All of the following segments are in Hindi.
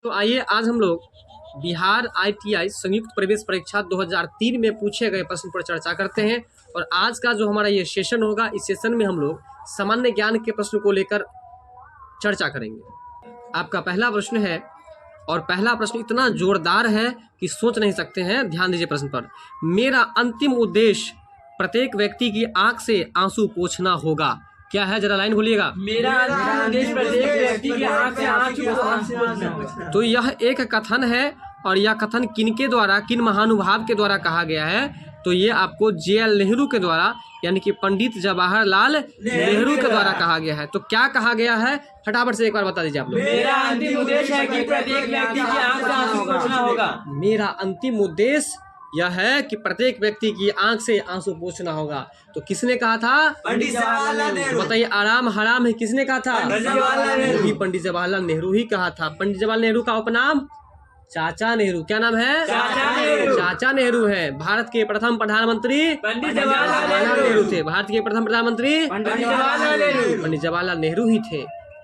तो आइए आज हम लोग बिहार ITI संयुक्त प्रवेश परीक्षा 2003 में पूछे गए प्रश्न पर चर्चा करते हैं। और आज का जो हमारा ये सेशन होगा, इस सेशन में हम लोग सामान्य ज्ञान के प्रश्न को लेकर चर्चा करेंगे। आपका पहला प्रश्न है और पहला प्रश्न इतना जोरदार है कि सोच नहीं सकते हैं। ध्यान दीजिए प्रश्न पर। मेरा अंतिम उद्देश्य प्रत्येक व्यक्ति की आंख से आंसू पोंछना होगा। क्या है, जरा लाइन बोलिएगा। मेरा उद्देश्य प्रत्येक व्यक्ति की आंख से आंसू पोंछना। तो यह एक कथन है और यह कथन किनके द्वारा, किन महानुभाव के द्वारा कहा गया है? तो ये आपको JL नेहरू के द्वारा, यानी कि पंडित जवाहरलाल नेहरू के द्वारा कहा गया है। तो क्या कहा गया है, फटाफट से एक बार बता दीजिए आप लोग। मेरा अंतिम उद्देश्य है कि प्रत्येक व्यक्ति की आंख से आंसू पोंछना होगा। मेरा अंतिम उद्देश्य यह है कि प्रत्येक व्यक्ति की आंख से आंसू पोंछना होगा। तो किसने कहा था? पंडित जवाहरलाल नेहरू। बताइए, आराम हराम है किसने कहा था? पंडित जवाहरलाल नेहरू। भी पंडित जवाहरलाल नेहरू ही कहा था। पंडित जवाहरलाल नेहरू का उपनाम चाचा नेहरू। क्या नाम है? चाचा नेहरू। चाचा नेहरू है। भारत के प्रथम प्रधानमंत्री पंडित जवाहरलाल नेहरू थे। भारत के प्रथम प्रधानमंत्री पंडित जवाहरलाल नेहरू। पंडित जवाहरलाल नेहरू ही थे।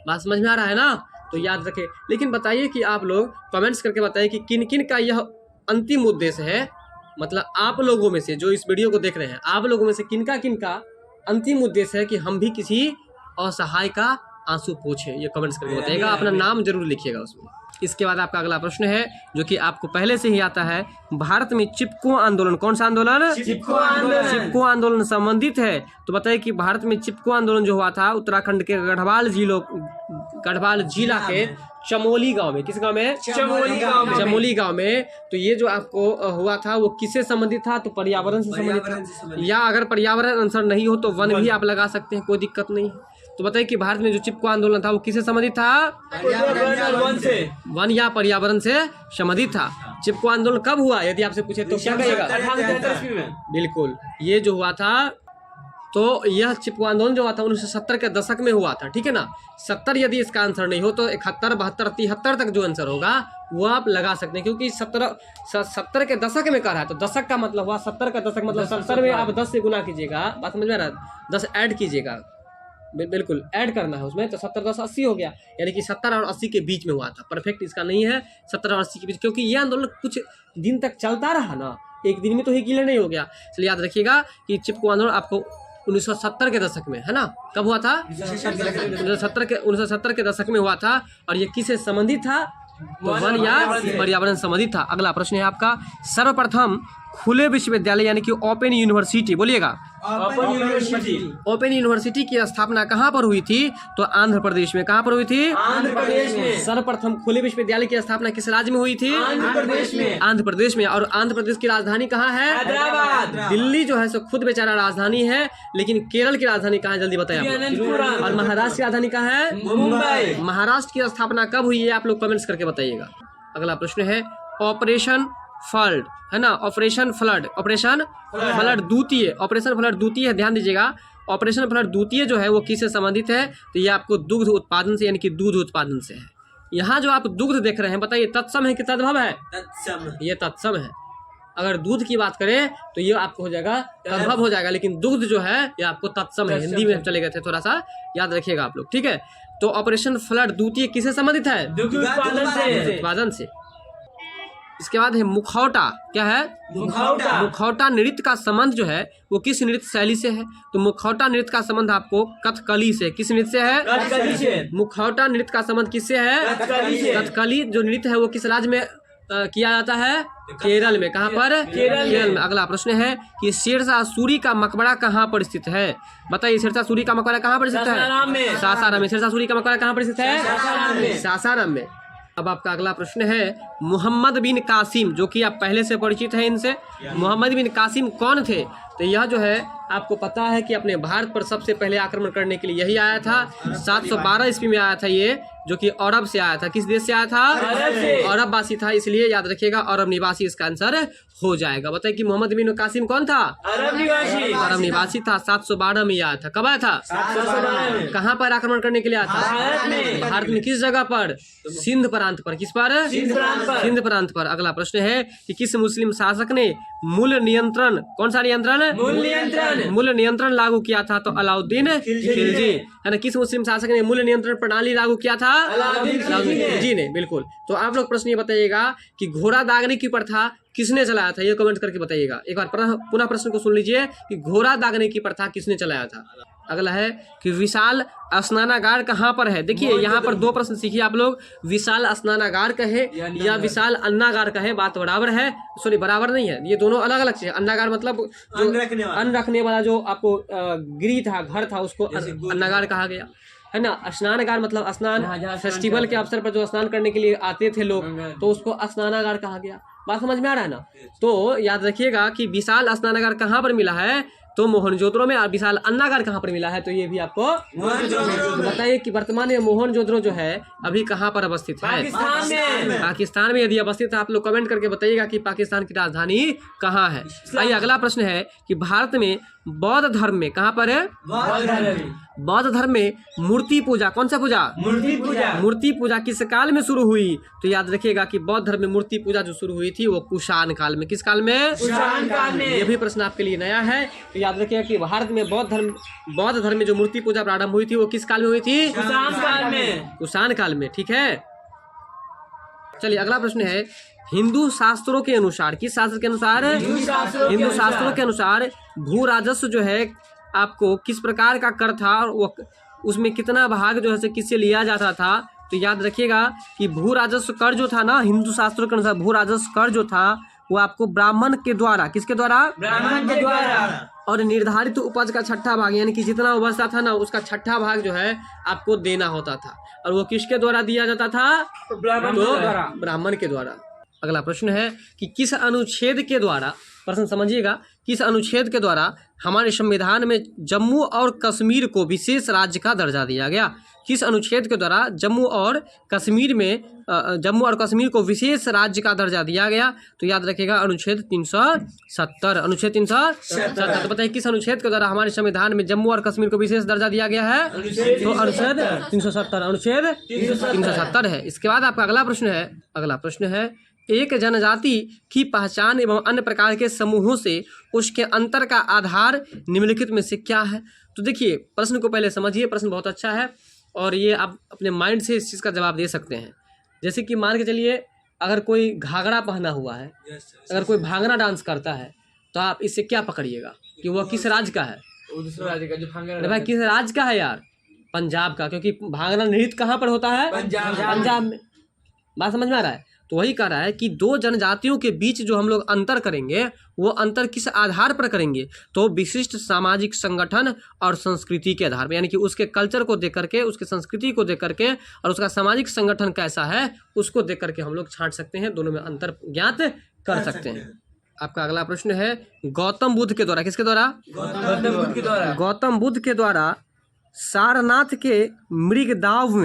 बात समझ में आ रहा है ना? तो याद रखें। लेकिन बताइए कि आप लोग कमेंट्स करके बताइए कि किन किन का यह अंतिम उद्देश्य है। मतलब आप लोगों में से जो इस वीडियो को देख रहे हैं, आप लोगों में से किनका किनका अंतिम उद्देश्य है कि हम भी किसी असहाय का आंसू पोंछे। ये कमेंट्स करके बताइएगा। अपना नाम जरूर लिखिएगा उसमें। इसके बाद आपका अगला प्रश्न है जो कि आपको पहले से ही आता है। भारत में चिपको आंदोलन, कौन सा आंदोलन? चिपको आंदोलन। चिपको आंदोलन संबंधित है। तो बताइए कि भारत में चिपको आंदोलन जो हुआ था उत्तराखंड के गढ़वाल जिला के चमोली गांव में। किस गांव में? चमोली गांव में। चमोली गांव में। तो ये जो आपको हुआ था वो किससे संबंधित था? तो पर्यावरण से संबंधित था। या अगर पर्यावरण आंसर नहीं हो तो वन भी आप लगा सकते हैं, कोई दिक्कत नहीं है। तो बताइए कि भारत में जो चिपको आंदोलन था वो किससे संबंधित था? वन से। वन या पर्यावरण से संबंधित था। चिपको आंदोलन कब हुआ यदि आपसे पूछे तो क्या कहिएगा? 1873 में। बिल्कुल, ये जो हुआ था, तो यह चिपको आंदोलन जो हुआ था 1970 के दशक में हुआ था। ठीक है ना? 70 यदि इसका आंसर नहीं हो तो 71, 72, 73 तक जो आंसर होगा वो आप लगा सकते हैं, क्योंकि 70 के दशक में कर रहा है। तो दशक का मतलब हुआ 70 का दशक, मतलब 70 में आप 10 से गुना कीजिएगा। बात समझ में आ रहा है? 10 ऐड कीजिएगा, बिल्कुल ऐड करना है उसमें। तो 70 10 80 हो गया, यानी कि 70 और 80 के बीच में हुआ था। परफेक्ट इसका नहीं है, 70 और 80 के बीच, क्योंकि ये आंदोलन कुछ दिन तक चलता रहा ना, एक दिन में तो ही क्लियर नहीं हो गया। इसलिए याद रखिएगा कि चिपको आंदोलन आपको 1970 के दशक में है ना, कब हुआ था? 1970 के दशक में हुआ था। और ये किससे संबंधित था? तो वन या पर्यावरण संबंधित था। अगला प्रश्न है आपका, सर्वप्रथम खुले विश्वविद्यालय यानी कि ओपन यूनिवर्सिटी, बोलिएगा। Open university. ओपन यूनिवर्सिटी की स्थापना कहाँ पर हुई थी? तो आंध्र प्रदेश में। कहाँ पर हुई थी? आंध्र प्रदेश में। सर्वप्रथम खुले विश्वविद्यालय की स्थापना किस राज्य में हुई थी? आंध्र प्रदेश में। आंध्र प्रदेश में। और आंध्र प्रदेश की राजधानी कहाँ है? हैदराबाद। दिल्ली जो है सो खुद बेचारा राजधानी है, लेकिन केरल की राजधानी कहाँ है? जल्दी बताइए आप लोग। और महाराष्ट्र की राजधानी कहाँ है? मुंबई। महाराष्ट्र की स्थापना कब हुई है आप लोग कमेंट्स करके बताइएगा। अगला प्रश्न है ऑपरेशन फ्लड, है ना? ऑपरेशन फ्लड द्वितीय, ऑपरेशन फ्लड द्वितीय है। ध्यान दीजिएगा, ऑपरेशन फ्लड द्वितीय जो है वो किससे संबंधित है? तो ये आपको दुग्ध उत्पादन से, यानी कि दूध उत्पादन से है। यहाँ जो आप दुग्ध देख रहे हैं, बताइए तत्सम है कि तद्भव है? ये तत्सम है। अगर दूध की बात करें तो ये आपको हो जाएगा तद्भव हो जाएगा, लेकिन दुग्ध जो है ये आपको तत्सम है। हिंदी में चले गए थे, थोड़ा सा याद रखिएगा आप लोग, ठीक है? तो ऑपरेशन फ्लड द्वितीय किससे संबंधित है? दुग्ध उत्पादन से। इसके बाद है मुखौटा। क्या है? मुखौटा। मुखौटा नृत्य का संबंध जो है वो किस नृत्य शैली से है? तो मुखौटा नृत्य का संबंध आपको कथकली से। किस नृत्य से है? कथकली से। मुखौटा नृत्य का संबंध किससे है? कथकली से। कथकली जो नृत्य है वो किस राज्य में किया जाता है? केरल में। कहाँ पर? केरल में। अगला प्रश्न है कि शेरशाह सूरी का मकबरा कहाँ पर स्थित है? बताइए, शेरशाह सूरी का मकबरा कहाँ पर स्थित है? सासाराम में। शेरशाह सूरी का मकबरा कहाँ पर स्थित है? सासाराम में। अब आपका अगला प्रश्न है मोहम्मद बिन कासिम, जो कि आप पहले से परिचित हैं इनसे। मोहम्मद बिन कासिम कौन थे? तो यह जो है आपको पता है कि अपने भारत पर सबसे पहले आक्रमण करने के लिए यही आया था। 712 ईस्वी में आया था ये, जो कि अरब से आया था। किस देश से आया था? अरब वासी था, इसलिए याद रखिएगा अरब निवासी इसका आंसर हो जाएगा। बताइए कि मोहम्मद बिन कासिम कौन था? अरब निवासी। अरब निवासी था। 712 में आया था। कब आया था? 712 में। कहाँ पर आक्रमण करने के लिए आया था? भारत में। किस जगह पर? सिंध प्रांत पर। किस पर? सिंध प्रांत पर। अगला प्रश्न है कि किस मुस्लिम शासक ने मूल नियंत्रण, कौन सा नियंत्रण? मूल नियंत्रण। मूल्य नियंत्रण लागू किया था? तो अलाउद्दीन खिलजी है ना। किस मुस्लिम शासक ने मूल्य नियंत्रण प्रणाली लागू किया था? अलाउद्दीन खिलजी ने। बिल्कुल। तो आप लोग प्रश्न ये बताइएगा कि घोड़ा दागने की प्रथा किसने चलाया था? ये कमेंट करके बताइएगा। एक बार पुनः प्रश्न को सुन लीजिए कि घोड़ा दागने की प्रथा किसने चलाया था। अगला है कि विशाल स्नानागार कहाँ पर है? देखिए यहाँ पर दो प्रश्न सीखिए आप लोग। विशाल स्नानागार कहे या विशाल अन्नागार कहे, बात बराबर है। सॉरी, बराबर नहीं है, ये दोनों अलग अलग चीज है। अन्नागार मतलब जो अन्न रखने वाला जो आपको गृह था, घर था, उसको अन्नागार कहा गया है ना। स्नानागार मतलब स्नान, फेस्टिवल के अवसर पर जो स्नान करने के लिए आते थे लोग, तो उसको स्नानागार कहा गया। बात समझ में आ रहा है ना। तो याद रखिएगा कि विशाल स्नानागार कहाँ पर मिला है? तो मोहनजोदड़ो में। और विशाल अन्नागार कहाँ पर मिला है? तो ये भी आपको बताइए कि वर्तमान में मोहनजोदड़ो जो है अभी कहाँ पर अवस्थित है? पाकिस्तान में यदि अवस्थित है, आप लोग कमेंट करके बताइएगा कि पाकिस्तान की राजधानी कहाँ है। आइए अगला प्रश्न है कि भारत में बौद्ध धर्म में कहाँ पर है? बौद्ध धर्म में मूर्ति पूजा, कौन सा पूजा? मूर्ति पूजा किस काल में शुरू हुई? तो याद रखिएगा कि बौद्ध धर्म में मूर्ति पूजा जो शुरू हुई थी वो कुषाण काल में। किस काल में? कुषाण काल में। ये भी प्रश्न आपके लिए नया है। तो याद रखिएगा कि भारत में बौद्ध धर्म में जो मूर्ति पूजा प्रारंभ हुई थी वो किस काल में हुई थी? कुषाण काल में। कुषाण काल में, ठीक है। चलिए अगला प्रश्न है, हिंदू शास्त्रों के अनुसार, किस शास्त्र के अनुसार? हिंदू शास्त्रों के अनुसार भू राजस्व जो है आपको किस प्रकार का कर था और वो उसमें कितना भाग जो है किससे लिया जाता था? तो याद रखिएगा कि भू राजस्व कर जो था ना, हिंदू शास्त्रों के अनुसार भू राजस्व कर जो था वो आपको ब्राह्मण के द्वारा, किसके द्वारा? ब्राह्मण के द्वारा। और निर्धारित उपज का छठा भाग, यानी कि जितना उपजता था ना उसका छठा भाग जो है आपको देना होता था। और वो किसके द्वारा दिया जाता था? ब्राह्मण के द्वारा। अगला प्रश्न है कि किस अनुच्छेद के द्वारा, प्रश्न समझिएगा, किस अनुच्छेद के द्वारा हमारे संविधान में जम्मू और कश्मीर को विशेष राज्य का दर्जा दिया गया? किस अनुच्छेद के द्वारा जम्मू और कश्मीर को विशेष राज्य का दर्जा दिया गया? तो याद रखिएगा अनुच्छेद 370। अनुच्छेद 370। तो बताइए किस अनुच्छेद के द्वारा हमारे संविधान में जम्मू और कश्मीर को विशेष दर्जा दिया गया है? तो अनुच्छेद 370। अनुच्छेद 370 है। इसके बाद आपका अगला प्रश्न है एक जनजाति की पहचान एवं अन्य प्रकार के समूहों से उसके अंतर का आधार निम्नलिखित में से क्या है? तो देखिए प्रश्न को पहले समझिए, प्रश्न बहुत अच्छा है और ये आप अपने माइंड से इस चीज़ का जवाब दे सकते हैं। जैसे कि मान के चलिए अगर कोई घाघरा पहना हुआ है, अगर कोई भांगड़ा डांस करता है, तो आप इससे क्या पकड़िएगा कि वह किस राज्य का है? दूसरा राज्य का जो भांगड़ा। भाई किस राज्य का है यार? पंजाब का, क्योंकि भांगड़ा नृत्य कहाँ पर होता है? पंजाब में। बात समझ में आ रहा है? तो वही कह रहा है कि दो जनजातियों के बीच जो हम लोग अंतर करेंगे वो अंतर किस आधार पर करेंगे? तो विशिष्ट सामाजिक संगठन और संस्कृति के आधार पर, यानी कि उसके कल्चर को देख करके, उसके संस्कृति को देख करके और उसका सामाजिक संगठन कैसा है उसको देख करके हम लोग छांट सकते हैं, दोनों में अंतर ज्ञात कर सकते हैं। आपका अगला प्रश्न है गौतम बुद्ध के द्वारा, किसके द्वारा? गौतम बुद्ध के द्वारा सारनाथ के मृगदाव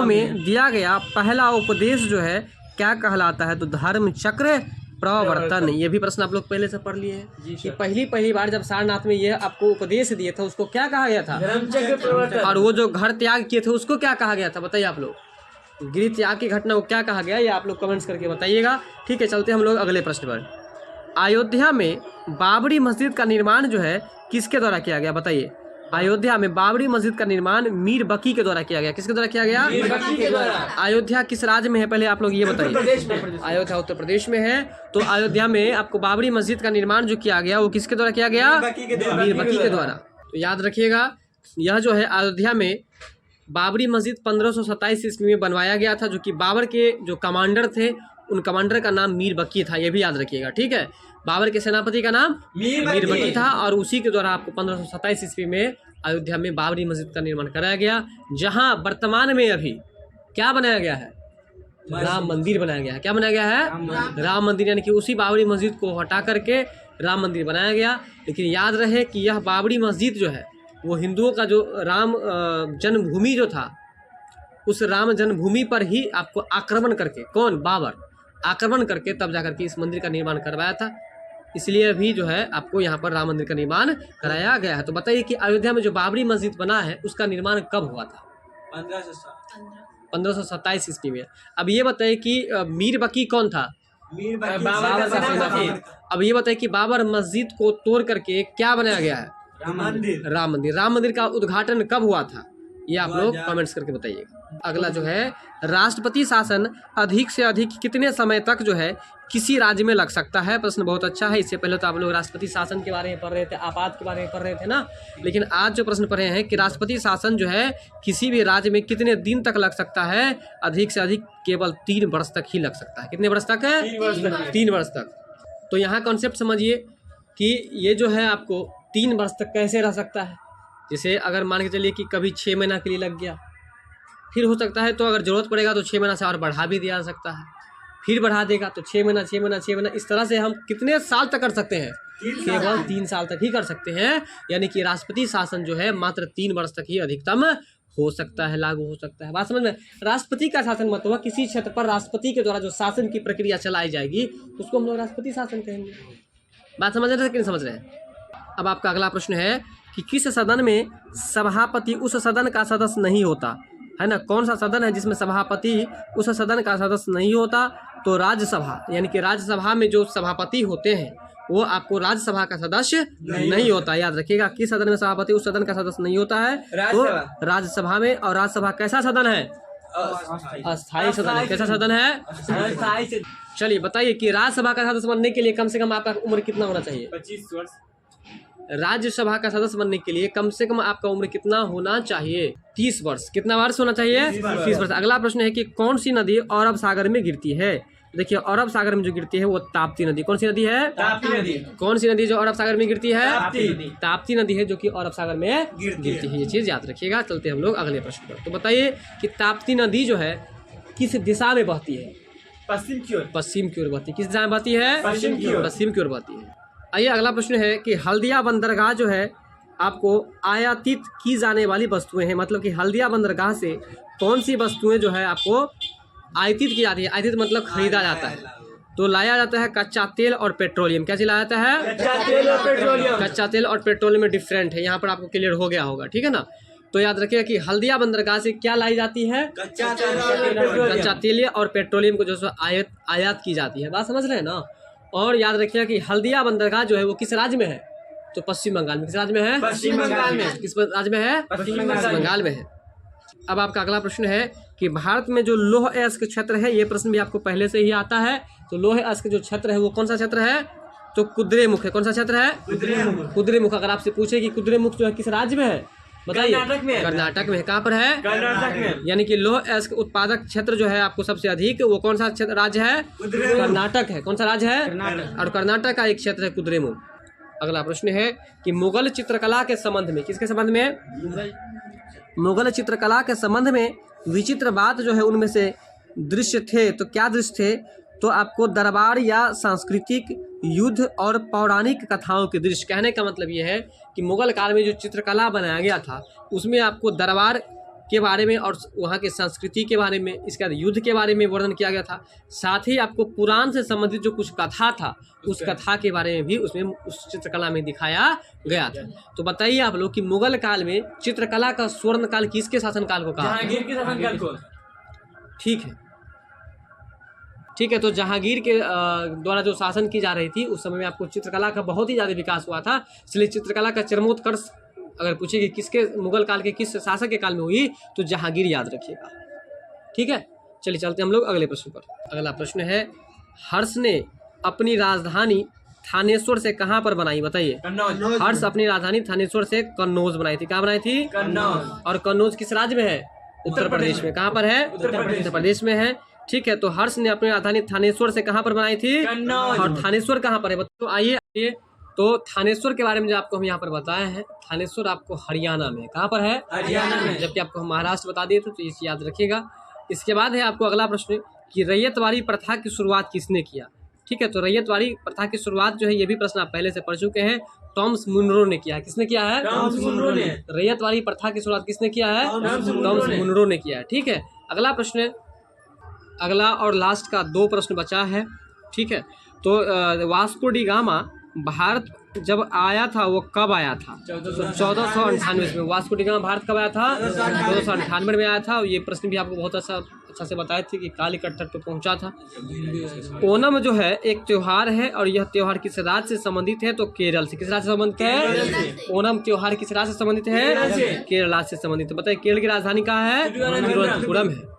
में दिया गया पहला उपदेश जो है क्या कहलाता है? तो धर्म चक्र प्रवर्तन। ये भी प्रश्न आप लोग पहले से पढ़ लिए हैं कि पहली बार जब सारनाथ में ये आपको उपदेश दिए थे उसको क्या कहा गया था? धर्म चक्र प्रवर्तन। और वो जो घर त्याग किए थे उसको क्या कहा गया था? बताइए आप लोग, गृह त्याग की घटना को क्या कहा गया? ये आप लोग कमेंट्स करके बताइएगा। ठीक है, चलते हम लोग अगले प्रश्न पर। अयोध्या में बाबरी मस्जिद का निर्माण जो है किसके द्वारा किया गया? बताइए। अयोध्या में बाबरी मस्जिद का निर्माण मीर बकी के द्वारा किया गया। किसके द्वारा किया गया? मीर बकी के द्वारा। अयोध्या किस राज्य में है पहले आप लोग ये बताइए। अयोध्या उत्तर प्रदेश में है। तो अयोध्या में आपको बाबरी मस्जिद का निर्माण जो किया गया वो किसके द्वारा किया गया? मीर बकी के द्वारा। तो याद रखिएगा यह जो है अयोध्या में बाबरी मस्जिद 1527 ईस्वी में बनवाया गया था, जो कि बाबर के जो कमांडर थे उन कमांडर का नाम मीर बकी था। ये भी याद रखिएगा, ठीक है। बाबर के सेनापति का नाम मीर बकी था और उसी के द्वारा आपको 1527 ईस्वी में अयोध्या में बाबरी मस्जिद का निर्माण कराया गया, जहां वर्तमान में अभी क्या बनाया गया है? राम मंदिर बनाया गया है। क्या बनाया गया है? राम मंदिर, यानी कि उसी बाबरी मस्जिद को हटा करके राम मंदिर बनाया गया। लेकिन याद रहे कि यह बाबरी मस्जिद जो है वो हिंदुओं का जो राम जन्मभूमि जो था उस राम जन्मभूमि पर ही आपको आक्रमण करके, कौन? बाबर आक्रमण करके तब जाकर के इस मंदिर का निर्माण करवाया था। इसलिए अभी जो है आपको यहाँ पर राम मंदिर का निर्माण कराया गया है। तो बताइए कि अयोध्या में जो बाबरी मस्जिद बना है उसका निर्माण कब हुआ था? 1527 ईस्वी में। अब ये बताइए कि मीर बकी कौन था? बाबर का सेनापति। अब ये बताइए कि बाबर मस्जिद को तोड़ करके क्या बनाया गया है? राम मंदिर। राम मंदिर। राम मंदिर का उद्घाटन कब हुआ था? ये आप लोग कमेंट्स करके बताइएगा। अगला जो है, राष्ट्रपति शासन अधिक से अधिक कितने समय तक जो है किसी राज्य में लग सकता है? प्रश्न बहुत अच्छा है। इससे पहले तो आप लोग राष्ट्रपति शासन के बारे में पढ़ रहे थे, आपात के बारे में पढ़ रहे थे ना, लेकिन आज जो प्रश्न पढ़े हैं कि राष्ट्रपति शासन जो है किसी भी राज्य में कितने दिन तक लग सकता है? अधिक से अधिक केवल 3 वर्ष तक ही लग सकता है। कितने वर्ष तक है? 3 वर्ष तक। तो यहाँ कॉन्सेप्ट समझिए कि ये जो है आपको 3 वर्ष तक कैसे रह सकता है। जैसे अगर मान के चलिए कि कभी 6 महीना के लिए लग गया, फिर हो सकता है तो अगर ज़रूरत पड़ेगा तो 6 महीना से और बढ़ा भी दिया जा सकता है, फिर बढ़ा देगा तो 6 महीना 6 महीना 6 महीना, इस तरह से हम कितने साल तक कर सकते हैं? केवल 3 साल तक ही कर सकते हैं। यानी कि राष्ट्रपति शासन जो है मात्र 3 वर्ष तक ही अधिकतम हो सकता है, लागू हो सकता है। बात समझ में? राष्ट्रपति का शासन मतलब किसी क्षेत्र पर राष्ट्रपति के द्वारा जो शासन की प्रक्रिया चलाई जाएगी उसको हम लोग राष्ट्रपति शासन कहेंगे। बात समझ रहे हैं कि नहीं समझ रहे हैं? अब आपका अगला प्रश्न है कि किस सदन में सभापति उस सदन का सदस्य नहीं होता है ना? कौन सा सदन है जिसमें सभापति उस सदन का सदस्य नहीं होता? तो राज्यसभा। यानी कि राज्यसभा में जो सभापति होते हैं वो आपको राज्यसभा का सदस्य नहीं होता। याद रखिएगा, किस सदन में सभापति उस सदन का सदस्य नहीं होता है? तो राज्यसभा में। और राज्यसभा कैसा सदन है? अस्थायी सदन है। कैसा सदन है? चलिए बताइए कि राज्यसभा का सदस्य बनने के लिए कम से कम आपका उम्र कितना होना चाहिए? 25 वर्ष। राज्यसभा का सदस्य बनने के लिए कम से कम आपका उम्र कितना होना चाहिए? 30 वर्ष। कितना वर्ष होना चाहिए? 30 वर्ष। अगला प्रश्न है कि कौन सी नदी अरब सागर में गिरती है? देखिए, अरब सागर में जो गिरती है वो ताप्ती नदी। कौन सी नदी है? ताप्ती नदी। कौन सी नदी जो अरब सागर में गिरती है? ताप्ती। ताप्ती नदी है जो कि अरब सागर में गिरती है। ये चीज याद रखिएगा। चलते हम लोग अगले प्रश्न पर। तो बताइए कि ताप्ती नदी जो है किस दिशा में बहती है? पश्चिम की ओर। पश्चिम की ओर बहती है। किस दिशा में बहती है? पश्चिम की ओर। पश्चिम की ओर बहती है। आइए अगला प्रश्न है कि हल्दिया बंदरगाह जो है आपको आयातित की जाने वाली वस्तुएं हैं। मतलब कि हल्दिया बंदरगाह से कौन सी वस्तुएं जो है आपको आयातित की जाती है? आयातित मतलब खरीदा जाता है। तो लाया जाता है कच्चा तेल और पेट्रोलियम। क्या चीज लाया जाता है? कच्चा तेल और पेट्रोलियम। कच्चा तेल और पेट्रोलियम में डिफरेंट है, यहाँ पर आपको क्लियर हो गया होगा। ठीक है ना? तो याद रखिएगा कि हल्दिया बंदरगाह से क्या लाई जाती है? कच्चा तेल और पेट्रोलियम। कच्चा तेल और पेट्रोलियम को जो है आयात की जाती है। बात समझ रहे हैं ना? और याद रखिएगा कि हल्दिया बंदरगाह जो है वो किस राज्य में है? तो पश्चिम बंगाल में। किस राज्य में है? पश्चिम बंगाल में। किस राज्य में है? पश्चिम बंगाल में है। अब आपका अगला प्रश्न है कि भारत में जो लौह अयस्क क्षेत्र है, ये प्रश्न भी आपको पहले से ही आता है। तो लौह अयस्क जो क्षेत्र है वो कौन सा क्षेत्र है? तो कुद्रेमुख है। कौन सा क्षेत्र है? कुद्रेमुख। अगर आपसे पूछे कि कुद्रेमुख जो है किस राज्य में है, बताइए। कर्नाटक में। कर्नाटक में। कहाँ पर है? कर्नाटक में। यानी कि लौह अयस्क उत्पादक क्षेत्र जो है आपको सबसे अधिक वो कौन सा क्षेत्र राज्य है? कर्नाटक है। कौन सा राज्य है? कर्नाटक। और कर्नाटक का एक क्षेत्र है कुद्रेमुख। अगला प्रश्न है कि मुगल चित्रकला के संबंध में, किसके संबंध में? मुगल चित्रकला के संबंध में विचित्र बात जो है उनमें से दृश्य थे। तो क्या दृश्य थे? तो आपको दरबार या सांस्कृतिक, युद्ध और पौराणिक कथाओं के दृश्य। कहने का मतलब ये है कि मुगल काल में जो चित्रकला बनाया गया था उसमें आपको दरबार के बारे में और वहाँ के संस्कृति के बारे में, इसके बाद युद्ध के बारे में वर्णन किया गया था। साथ ही आपको पुराण से संबंधित जो कुछ कथा था उस कथा के बारे में भी उसमें उस चित्रकला में दिखाया गया था। तो बताइए आप लोग कि मुगल काल में चित्रकला का स्वर्ण काल किसके शासनकाल को कहा? जहांगीर के शासनकाल को। ठीक है, ठीक है। तो जहांगीर के द्वारा जो शासन की जा रही थी उस समय में आपको चित्रकला का बहुत ही ज़्यादा विकास हुआ था। इसलिए चित्रकला का चरमोत्कर्ष अगर पूछे कि किसके मुगल काल के किस शासक के काल में हुई तो जहांगीर याद रखिएगा। ठीक है, चलिए चलते हम लोग अगले प्रश्न पर। अगला प्रश्न है हर्ष ने अपनी राजधानी थानेश्वर से कहाँ पर बनाई? बताइए। कन्नौज। हर्ष अपनी राजधानी थानेश्वर से कन्नौज बनाई थी। कहाँ बनाई थी? कन्नौज। और कन्नौज किस राज्य में है? उत्तर प्रदेश में। कहाँ पर है? उत्तर प्रदेश में है। ठीक है, तो हर्ष ने अपनी राजधानी थानेश्वर से कहाँ पर बनाई थी? कन्नौज। और थानेश्वर कहाँ पर है? तो आइए तो थानेश्वर के बारे में जो आपको हम यहाँ पर बताए हैं, थानेश्वर आपको हरियाणा में। कहाँ पर है? हरियाणा में। जबकि आपको हम महाराष्ट्र बता दिए थे, तो इसे याद रखिएगा। इसके बाद है आपको अगला प्रश्न कि रैयतवाड़ी प्रथा की शुरुआत किसने किया? ठीक है, तो रैयतवाड़ी प्रथा की शुरुआत जो है ये भी प्रश्न आप पहले से पढ़ चुके हैं। टॉमस मुनरो ने किया है। किसने किया है? टॉमस मुनरो ने। रैयतवाड़ी प्रथा की शुरुआत किसने किया है? टॉमस मुनरो ने किया है। ठीक है, अगला प्रश्न, अगला और लास्ट का 2 प्रश्न बचा है। ठीक है, तो वास्को डी गामा भारत जब आया था वो कब आया था? तो 1498 में। वास्को डी गामा भारत कब आया था? 1498 में आया था। ये प्रश्न भी आपको बहुत अच्छा से बताए थे कि कालीकट तक तो पहुंचा था। ओणम जो है एक त्योहार है और यह त्योहार किस राज्य से संबंधित है? तो केरल से। किस राज्य से संबंधित है? ओणम त्योहार किस राज्य से संबंधित है? केरल राज्य से संबंधित है। बताइए केरल की राजधानी कहाँ है? तिरुवनंतपुरम है।